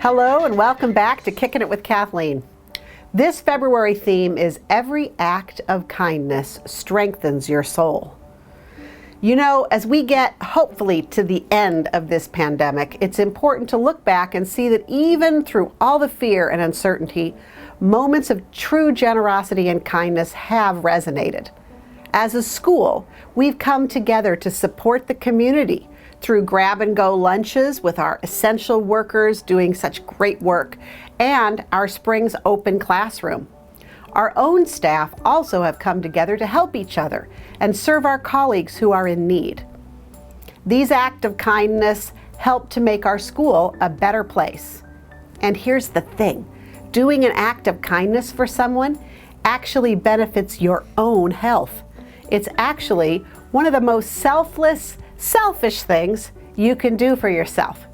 Hello and welcome back to Kickin' It with Kathleen. This February theme is Every Act of Kindness Strengthens Your Soul. You know, as we get hopefully to the end of this pandemic, it's important to look back and see that even through all the fear and uncertainty, moments of true generosity and kindness have resonated. As a school, we've come together to support the community through grab-and-go lunches with our essential workers doing such great work, and our Springs Open Classroom. Our own staff also have come together to help each other and serve our colleagues who are in need. These acts of kindness help to make our school a better place. And here's the thing, doing an act of kindness for someone actually benefits your own health. It's actually one of the most selfish things you can do for yourself.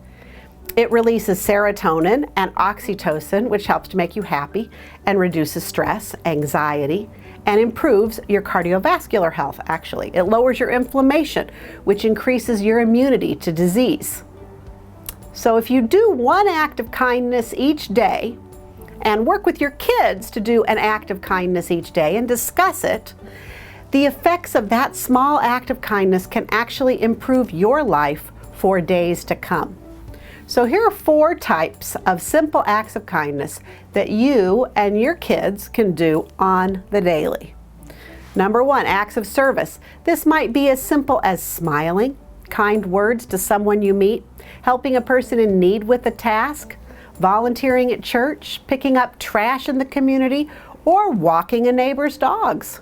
It releases serotonin and oxytocin, which helps to make you happy and reduces stress, anxiety, and improves your cardiovascular health, actually. It lowers your inflammation, which increases your immunity to disease. So if you do one act of kindness each day and work with your kids to do an act of kindness each day and discuss it, the effects of that small act of kindness can actually improve your life for days to come. So here are 4 types of simple acts of kindness that you and your kids can do on the daily. Number 1, acts of service. This might be as simple as smiling, kind words to someone you meet, helping a person in need with a task, volunteering at church, picking up trash in the community, or walking a neighbor's dogs.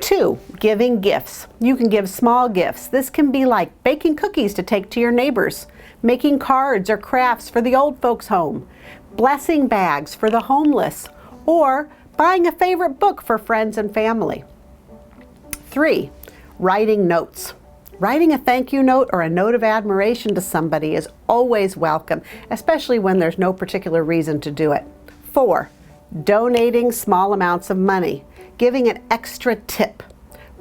2, giving gifts. You can give small gifts. This can be like baking cookies to take to your neighbors, making cards or crafts for the old folks' home, blessing bags for the homeless, or buying a favorite book for friends and family. 3, writing notes. Writing a thank you note or a note of admiration to somebody is always welcome, especially when there's no particular reason to do it. 4, donating small amounts of money. Giving an extra tip,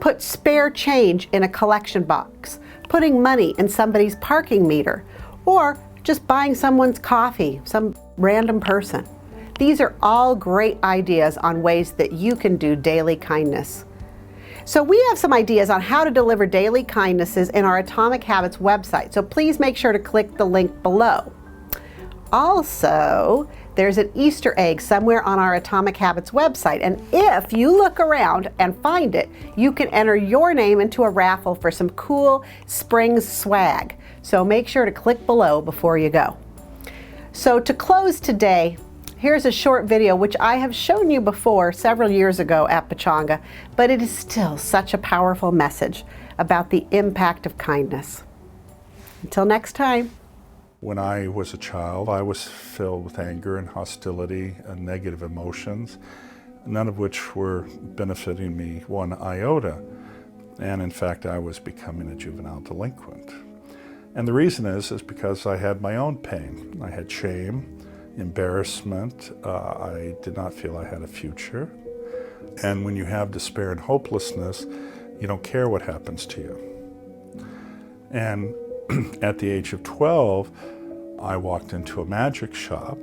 put spare change in a collection box, putting money in somebody's parking meter, or just buying someone's coffee, some random person. These are all great ideas on ways that you can do daily kindness. So we have some ideas on how to deliver daily kindnesses in our Atomic Habits website, so please make sure to click the link below. Also, there's an Easter egg somewhere on our Atomic Habits website, and if you look around and find it, you can enter your name into a raffle for some cool Springs swag. So make sure to click below before you go. So to close today, here's a short video which I have shown you before several years ago at Pechanga, but it is still such a powerful message about the impact of kindness. Until next time. When I was a child, I was filled with anger and hostility and negative emotions, none of which were benefiting me one iota. And in fact, I was becoming a juvenile delinquent. And the reason is because I had my own pain. I had shame, embarrassment. I did not feel I had a future. And when you have despair and hopelessness, you don't care what happens to you. And at the age of 12, I walked into a magic shop,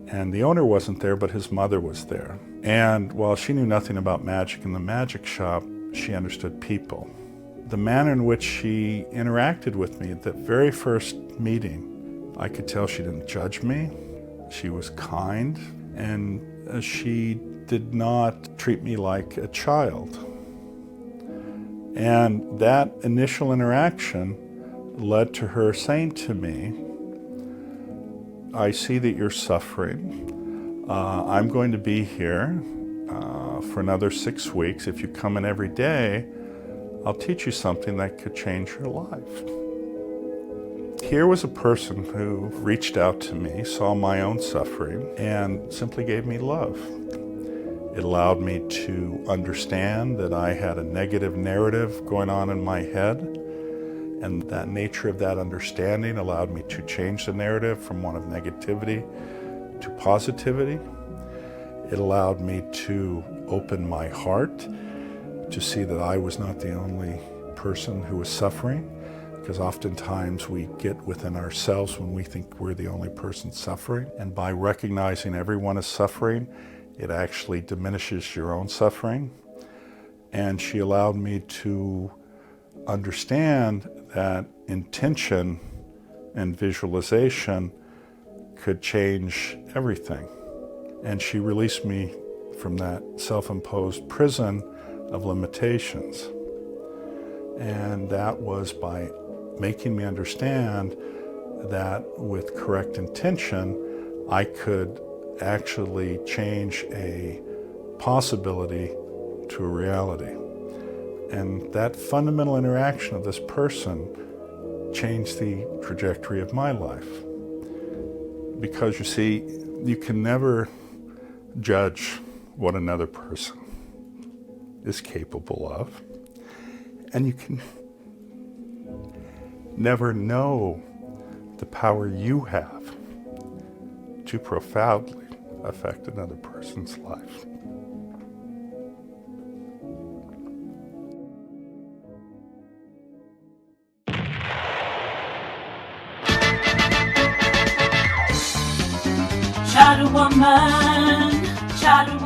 and the owner wasn't there, but his mother was there. And while she knew nothing about magic in the magic shop, she understood people. The manner in which she interacted with me at that very first meeting, I could tell she didn't judge me. She was kind, and she did not treat me like a child. And that initial interaction led to her saying to me, I see that you're suffering. I'm going to be here for another 6 weeks. If you come in every day, I'll teach you something that could change your life. Here was a person who reached out to me, saw my own suffering, and simply gave me love. It allowed me to understand that I had a negative narrative going on in my head, and that nature of that understanding allowed me to change the narrative from one of negativity to positivity. It allowed me to open my heart to see that I was not the only person who was suffering, because oftentimes we get within ourselves when we think we're the only person suffering. And by recognizing everyone is suffering, it actually diminishes your own suffering. And she allowed me to understand that intention and visualization could change everything. And she released me from that self-imposed prison of limitations. And that was by making me understand that with correct intention, I could actually change a possibility to a reality. And that fundamental interaction of this person changed the trajectory of my life. Because you see, you can never judge what another person is capable of. And you can never know the power you have to profoundly affect another person's life. Shadow woman, shadow